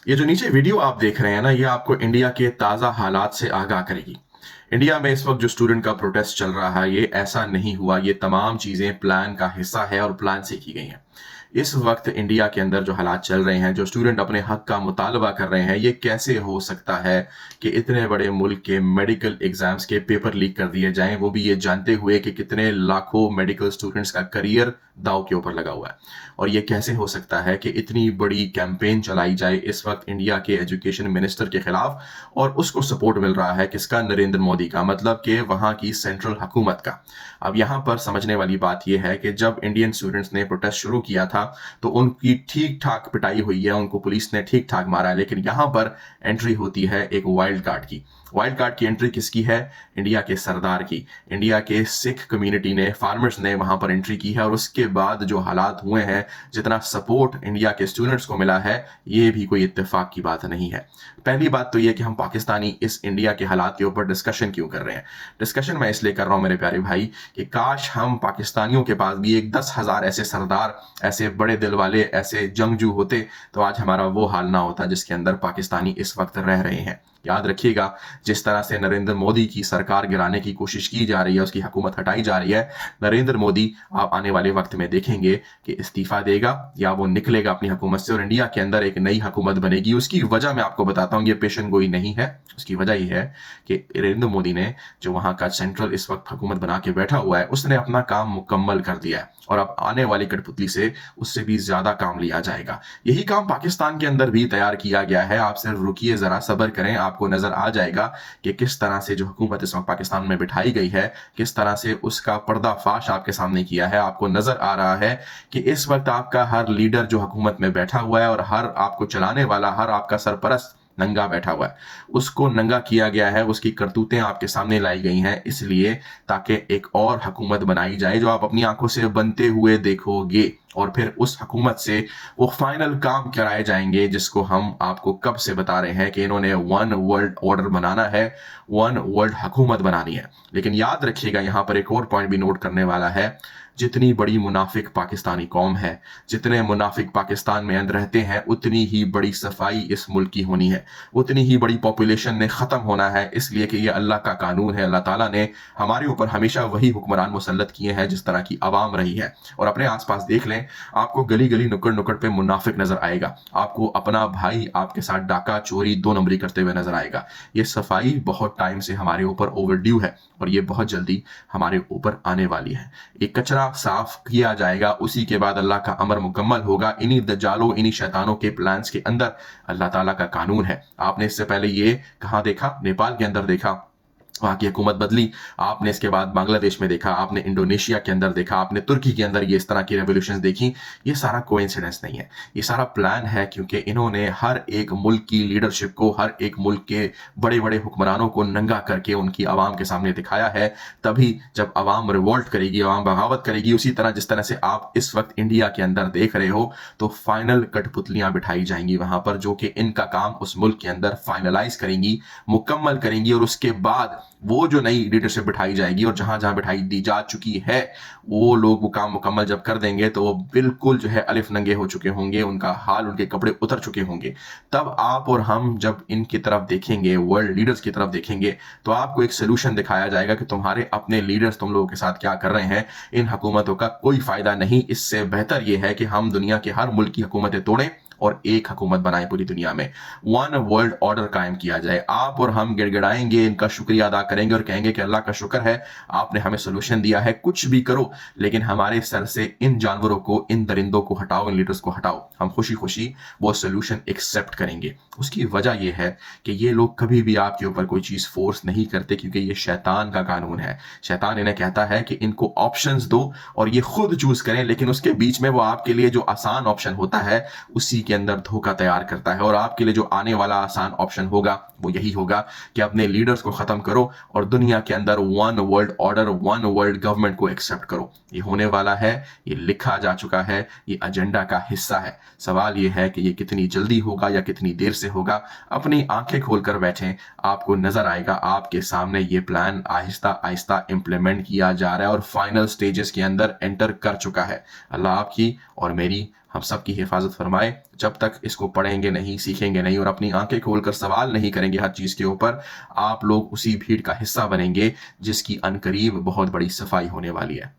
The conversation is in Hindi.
ये जो नीचे वीडियो आप देख रहे हैं ना, ये आपको इंडिया के ताज़ा हालात से आगाह करेगी। इंडिया में इस वक्त जो स्टूडेंट का प्रोटेस्ट चल रहा है, ये ऐसा नहीं हुआ। ये तमाम चीज़ें प्लान का हिस्सा है और प्लान से की गई हैं। इस वक्त इंडिया के अंदर जो हालात चल रहे हैं, जो स्टूडेंट अपने हक का मुतालबा कर रहे हैं, ये कैसे हो सकता है कि इतने बड़े मुल्क के मेडिकल एग्जाम्स के पेपर लीक कर दिए जाएं, वो भी ये जानते हुए कि कितने लाखों मेडिकल स्टूडेंट्स का करियर दांव के ऊपर लगा हुआ है। और ये कैसे हो सकता है कि इतनी बड़ी कैंपेन चलाई जाए इस वक्त इंडिया के एजुकेशन मिनिस्टर के खिलाफ, और उसको सपोर्ट मिल रहा है किसका? नरेंद्र मोदी का, मतलब कि वहां की सेंट्रल हुकूमत का। अब यहां पर समझने वाली बात यह है कि जब इंडियन स्टूडेंट्स ने प्रोटेस्ट शुरू किया था तो उनकी ठीक ठाक पिटाई हुई है, उनको पुलिस ने ठीक ठाक मारा है। लेकिन यहां पर एंट्री होती है एक वाइल्ड कार्ड की। वाइल्ड कार्ड की एंट्री किसकी है? इंडिया के सरदार की। इंडिया के सिख कम्युनिटी ने, फार्मर्स ने वहां पर एंट्री की है। और उसके बाद जो हालात हुए हैं, जितना सपोर्ट इंडिया के स्टूडेंट्स को मिला है, ये भी कोई इत्तेफाक की बात नहीं है। पहली बात तो ये कि हम पाकिस्तानी इस इंडिया के हालात के ऊपर डिस्कशन क्यों कर रहे हैं? डिस्कशन मैं इसलिए कर रहा हूं मेरे प्यारे भाई कि काश हम पाकिस्तानियों के पास भी एक 10,000 ऐसे सरदार, ऐसे बड़े दिल वाले, ऐसे जंगजू होते, तो आज हमारा वो हाल ना होता जिसके अंदर पाकिस्तानी इस वक्त रह रहे हैं। याद रखिएगा, जिस तरह से नरेंद्र मोदी की सरकार गिराने की कोशिश की जा रही है, उसकी हुकूमत हटाई जा रही है, नरेंद्र मोदी आप आने वाले वक्त में देखेंगे कि इस्तीफा देगा या वो निकलेगा अपनी हुकूमत से और इंडिया के अंदर एक नई हुकूमत बनेगी। उसकी वजह मैं आपको बताता हूं, ये पेशन गोई नहीं है। उसकी वजह यह है कि नरेंद्र मोदी ने जो वहां का सेंट्रल इस वक्त हुकूमत बना के बैठा हुआ है, उसने अपना काम मुकम्मल कर दिया है और अब आने वाली कठपुतली से उससे भी ज्यादा काम लिया जाएगा। यही काम पाकिस्तान के अंदर भी तैयार किया गया है। आप सिर्फ रुकिए, जरा सब्र करें, आपको नजर आ जाएगा कि किस तरह से जो हुकूमत इस वक्त पाकिस्तान में बिठाई गई है, किस तरह से उसका पर्दाफाश आपके सामने किया है। आपको नजर आ रहा है कि इस वक्त आपका हर लीडर जो हुकूमत में बैठा हुआ है और हर आपको चलाने वाला, हर आपका सरपरस्त नंगा बैठा हुआ है। उसको नंगा किया गया है, उसकी करतूतें आपके सामने लाई गई हैं, इसलिए ताकि एक और हुकूमत बनाई जाए जो आप अपनी आंखों से बनते हुए देखोगे। और फिर उस हुकूमत से वो फाइनल काम कराए जाएंगे जिसको हम आपको कब से बता रहे हैं कि इन्होंने वन वर्ल्ड ऑर्डर बनाना है, वन वर्ल्ड हुकूमत बनानी है। लेकिन याद रखिएगा, यहां पर एक और पॉइंट भी नोट करने वाला है। जितनी बड़ी मुनाफिक पाकिस्तानी कौम है, जितने मुनाफिक पाकिस्तान में अंदर रहते हैं, उतनी ही बड़ी सफाई इस मुल्क की होनी है, उतनी ही बड़ी पॉपुलेशन ने खत्म होना है। इसलिए कि ये अल्लाह का कानून है। अल्लाह ताला ने हमारे ऊपर हमेशा वही हुक्मरान मुसल्लत किए हैं जिस तरह की आवाम रही है। और अपने आसपास देख लें, आपको गली गली नुक्कड़ नुक्कड़ पे मुनाफिक नजर आएगा। आपको अपना भाई आपके साथ डाका चोरी 2 नंबरी करते हुए नजर आएगा। ये सफाई बहुत टाइम से हमारे ऊपर ओवरड्यू है और ये बहुत जल्दी हमारे ऊपर आने वाली है। एक कचरा साफ किया जाएगा, उसी के बाद अल्लाह का अमर मुकम्मल होगा। इन्हीं दज्जालों, इन्हीं शैतानों के प्लान्स के अंदर अल्लाह ताला का कानून है। आपने इससे पहले ये कहां देखा? नेपाल के अंदर देखा, वहां की हुकूमत बदली। आपने इसके बाद बांग्लादेश में देखा, आपने इंडोनेशिया के अंदर देखा, आपने तुर्की के अंदर ये इस तरह की रेवोल्यूशंस देखी। ये सारा कोइंसिडेंस नहीं है, ये सारा प्लान है, क्योंकि इन्होंने हर एक मुल्क की लीडरशिप को, हर एक मुल्क के बड़े बड़े हुक्मरानों को नंगा करके उनकी आवाम के सामने दिखाया है। तभी जब आवाम रिवोल्ट करेगी, आवाम बगावत करेगी, उसी तरह जिस तरह से आप इस वक्त इंडिया के अंदर देख रहे हो, तो फाइनल कठपुतलियां बिठाई जाएंगी वहां पर, जो कि इनका काम उस मुल्क के अंदर फाइनलाइज करेंगी, मुकम्मल करेंगी। और उसके बाद वो जो नई लीडरशिप बिठाई जाएगी और जहां जहां बिठाई दी जा चुकी है, वो लोग वो काम मुकम्मल जब कर देंगे तो वो बिल्कुल जो है अलिफ नंगे हो चुके होंगे, उनका हाल, उनके कपड़े उतर चुके होंगे। तब आप और हम जब इनकी तरफ देखेंगे, वर्ल्ड लीडर्स की तरफ देखेंगे, तो आपको एक सोल्यूशन दिखाया जाएगा कि तुम्हारे अपने लीडर्स तुम लोगों के साथ क्या कर रहे हैं। इन हुकूमतों का कोई फायदा नहीं। इससे बेहतर यह है कि हम दुनिया के हर मुल्क की हुकूमतें तोड़ें और एक हुकूमत बनाए पूरी दुनिया में, वन वर्ल्ड ऑर्डर कायम किया जाए। आप और हम गिड़गिड़ाएंगे, इनका शुक्रिया अदा करेंगे और कहेंगे कि अल्लाह का शुक्र है, आपने हमें सोल्यूशन दिया है। कुछ भी करो, लेकिन हमारे सर से इन जानवरों को, इन दरिंदों को हटाओ, इन लीडर्स को हटाओ। हम खुशी खुशी वो सोल्यूशन एक्सेप्ट करेंगे। उसकी वजह यह है कि ये लोग कभी भी आपके ऊपर कोई चीज फोर्स नहीं करते, क्योंकि ये शैतान का कानून है। शैतान इन्हें कहता है कि इनको ऑप्शंस दो और ये खुद चूज करें, लेकिन उसके बीच में वो आपके लिए जो आसान ऑप्शन होता है, उसी के अंदर धोखा तैयार करता है। और आपके लिए जो आने वाला आसान ऑप्शन होगा वो यही होगा कि अपने लीडर्स को खत्म करो और दुनिया के अंदर one world order, one world government को एक्सेप्ट करो। ये होने वाला है, ये लिखा जा चुका है, ये एजेंडा का हिस्सा है। सवाल ये है कि ये कितनी जल्दी होगा या कितनी देर से होगा। अपनी आंखें खोलकर बैठें, आपको नजर आएगा, आपके सामने ये प्लान आहिस्ता आहिस्ता इंप्लीमेंट किया जा रहा है और फाइनल स्टेजेस के अंदर एंटर कर चुका है। अल्लाह आपकी और मेरी हम सब की हिफाजत फरमाए। जब तक इसको पढ़ेंगे नहीं, सीखेंगे नहीं और अपनी आंखें खोलकर सवाल नहीं करेंगे हर चीज़ के ऊपर, आप लोग उसी भीड़ का हिस्सा बनेंगे जिसकी अनकरीब बहुत बड़ी सफाई होने वाली है।